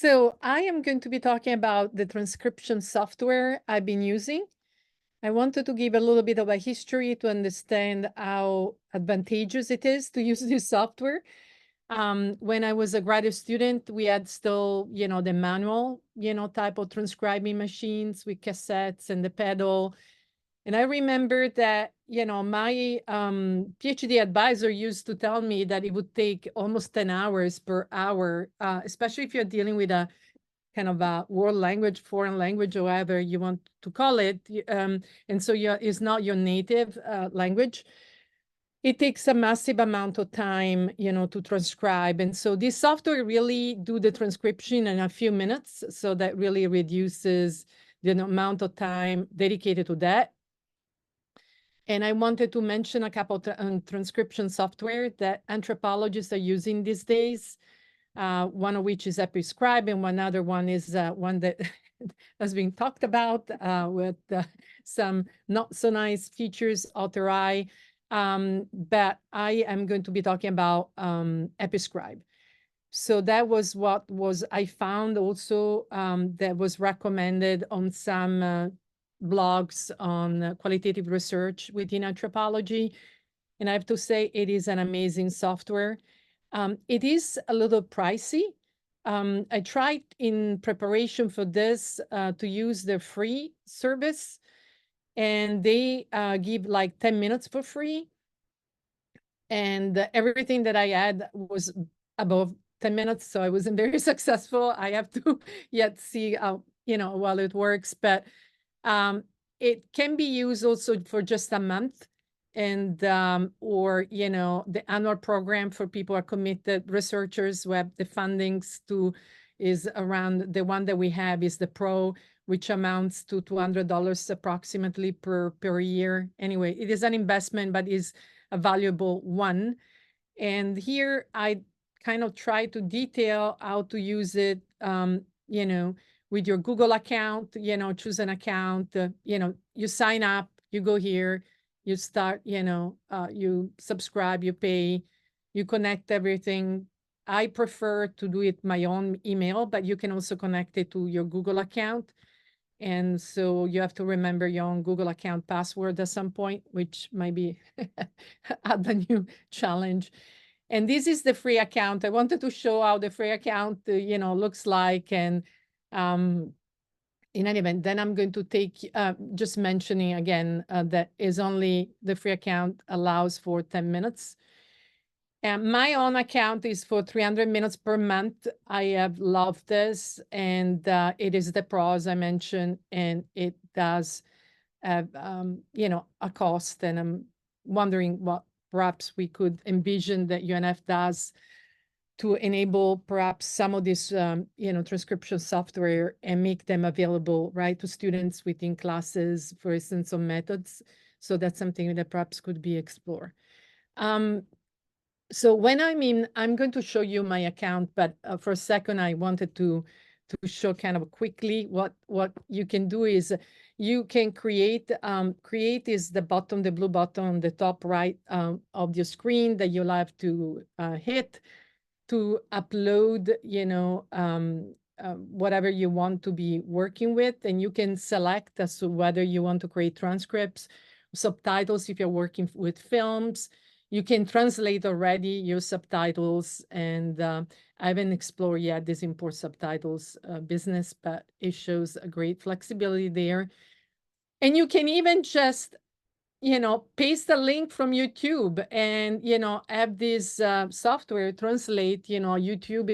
So I am going to be talking about the transcription software I've been using. I wanted to give a little bit of a history to understand how advantageous it is to use this software. When I was a graduate student, we had still, the manual, type of transcribing machines with cassettes and the pedal. And I remember that, my PhD advisor used to tell me that it would take almost 10 hours per hour, especially if you're dealing with a kind of a world language, foreign language, or however you want to call it. And so it's not your native language. It takes a massive amount of time, to transcribe. And so this software really do the transcription in a few minutes. So that really reduces the amount of time dedicated to that. And I wanted to mention a couple of transcription software that anthropologists are using these days. One of which is HappyScribe, and one other one is one that has been talked about with some not so nice features, Author-I. But I am going to be talking about HappyScribe. So that was what I found also that was recommended on some blogs on qualitative research within anthropology. And I have to say, it is an amazing software. It is a little pricey. I tried in preparation for this to use the free service, and they give like 10 minutes for free. And everything that I had was above 10 minutes, so I wasn't very successful. I have to yet see how, while it works, but it can be used also for just a month. And or the annual program for people who are committed researchers who have the fundings to is around the one that we have is the Pro, which amounts to $200 approximately per year. Anyway, it is an investment, but is a valuable one. And here I kind of try to detail how to use it, with your Google account, choose an account, you sign up, you go here, you start, you subscribe, you pay, you connect everything. I prefer to do it my own email, but you can also connect it to your Google account. And so you have to remember your own Google account password at some point, which might be a new challenge. And this is the free account. I wanted to show how the free account, looks like. And in any event, then I'm going to take, just mentioning again, that is only the free account allows for 10 minutes. And my own account is for 300 minutes per month. I have loved this, and it is the Pro, as I mentioned, and it does have, a cost. And I'm wondering what perhaps we could envision that UNF does to enable perhaps some of this, transcription software and make them available, right, to students within classes, for instance, on methods. So that's something that perhaps could be explored. So when I'm going to show you my account, but for a second, I wanted to show kind of quickly what you can do is you can create, create is the button, the blue button on the top right of your screen that you'll have to hit to upload, whatever you want to be working with. And you can select as to whether you want to create transcripts, subtitles if you're working with films. You can translate already your subtitles, and I haven't explored yet this import subtitles business, but it shows a great flexibility there. And you can even just, paste a link from YouTube and, have this software translate, YouTube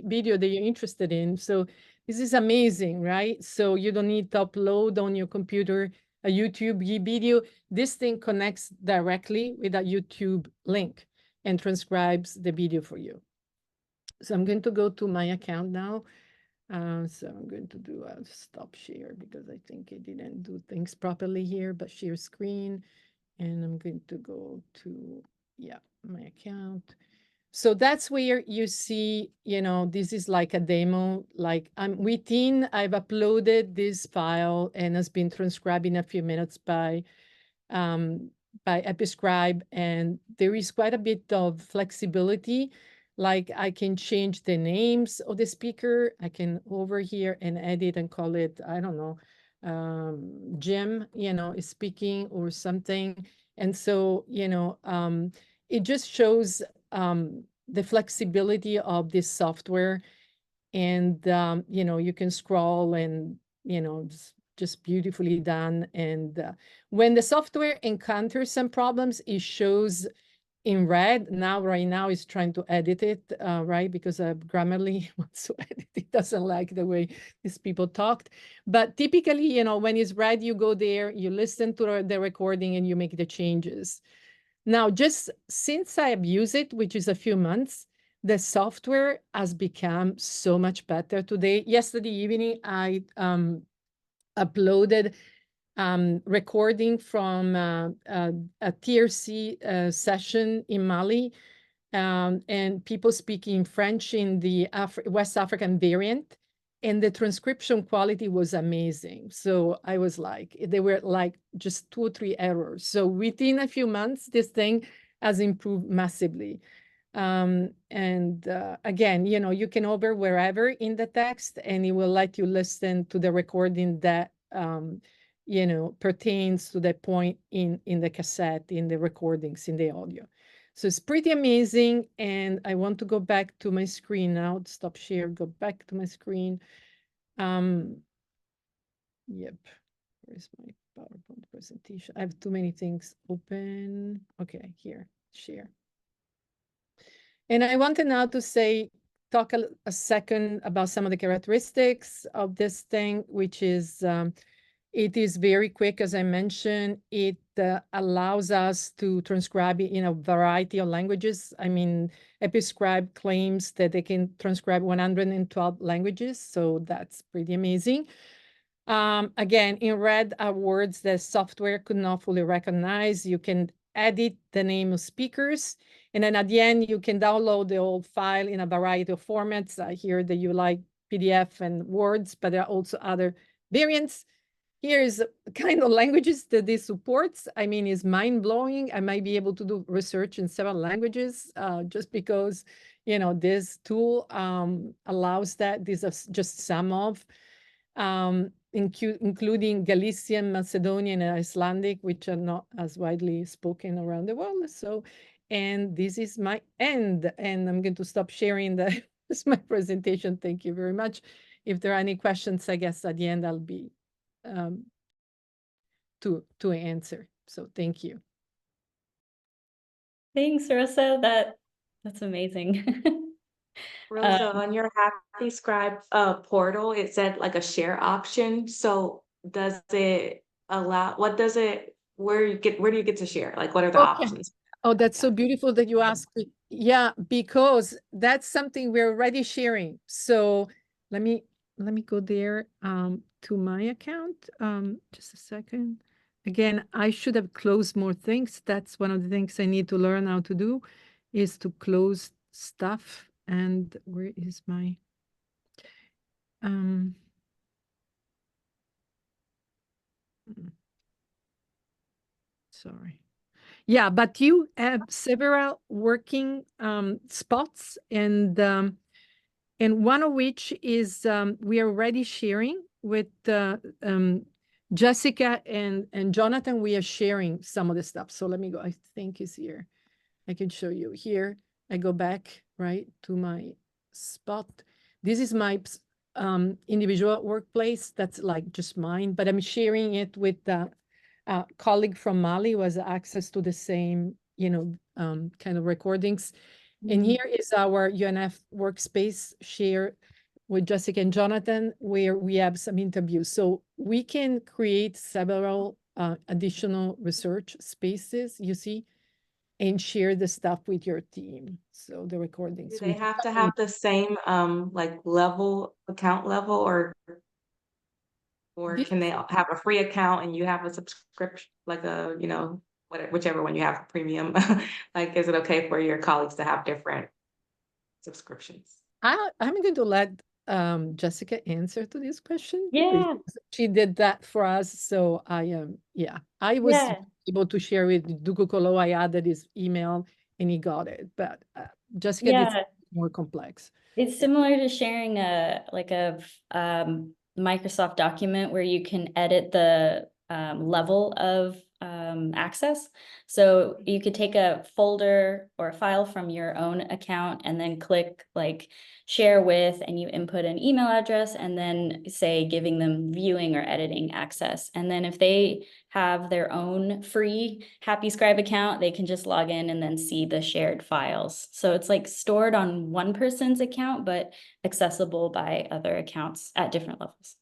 video that you're interested in. So this is amazing, right? So you don't need to upload on your computer a YouTube video. This thing connects directly with a YouTube link and transcribes the video for you. So I'm going to go to my account now. So I'm going to do a stop share because I think it didn't do things properly here, but share screen. And I'm going to go to, my account. So that's where you see, this is like a demo, like I've uploaded this file and has been transcribed in a few minutes by HappyScribe. And there is quite a bit of flexibility Like I can change the names of the speaker. I can over here and edit and call it, I don't know, Jim, is speaking or something. And so, it just shows the flexibility of this software. And, you can scroll and, just beautifully done. And when the software encounters some problems, it shows in red. Right now is trying to edit it, right? Because Grammarly wants to edit. It doesn't like the way these people talked. But typically, when it's red, you go there, you listen to the recording and you make the changes. Now, just since I have used it, which is a few months, the software has become so much better today. Yesterday evening, I uploaded recording from a TRC session in Mali, and people speaking French in the West African variant, and the transcription quality was amazing. So I was like, they were like just 2 or 3 errors. So within a few months, this thing has improved massively. And again, you can hover wherever in the text, and it will let you listen to the recording that pertains to that point in the cassette, in the recordings, in the audio. So it's pretty amazing. And I want to go back to my screen now. Stop share, go back to my screen. Yep. Where's my PowerPoint presentation? I have too many things open. Okay, here, share. And I wanted now to talk a second about some of the characteristics of this thing, which is it is very quick, as I mentioned. It allows us to transcribe in a variety of languages. I mean, HappyScribe claims that they can transcribe 112 languages, so that's pretty amazing. Again, in red are words that software could not fully recognize. You can edit the name of speakers, and then at the end, you can download the whole file in a variety of formats. I hear that you like PDF and words, but there are also other variants. Here is the kind of languages that this supports. I mean, it's mind-blowing. I might be able to do research in several languages just because, this tool allows that. These are just some of, including Galician, Macedonian, and Icelandic, which are not as widely spoken around the world. So, and this is my end, and I'm going to stop sharing this my presentation. Thank you very much. If there are any questions, I guess at the end I'll be to answer. So thank you. Thanks, Rosa. That's amazing. Rosa, on your HappyScribe portal, it said like a share option. So does it allow, where do you get to share? Like, what are the options? Oh, that's so beautiful that you asked me. Yeah, because that's something we're already sharing. So let me go there to my account. Just a second. Again, I should have closed more things. That's one of the things I need to learn how to do, is to close stuff. And where is my sorry. Yeah, but you have several working spots, and one of which is we are already sharing with Jessica and Jonathan. We are sharing some of the stuff. So let me go. I think is here. I can show you here. I go back right to my spot. This is my individual workplace. That's like just mine, but I'm sharing it with a colleague from Mali who has access to the same, kind of recordings. And here is our UNF workspace share with Jessica and Jonathan, where we have some interviews. So we can create several additional research spaces, you see, and share the stuff with your team. So the recordings. Do they have to have the same like account level, or can they have a free account and you have a subscription, like a, whichever one you have premium? Like, is it okay for your colleagues to have different subscriptions? I'm going to let Jessica answer to this question. Yeah. She did that for us. So I am, I was able to share with Dugu Kolo. I added his email and he got it. But Jessica did more complex. It's similar to sharing a Microsoft document where you can edit the level of access. So you could take a folder or a file from your own account and then click like share with, and you input an email address and then say giving them viewing or editing access. And then if they have their own free HappyScribe account, they can just log in and then see the shared files. So it's like stored on one person's account, but accessible by other accounts at different levels.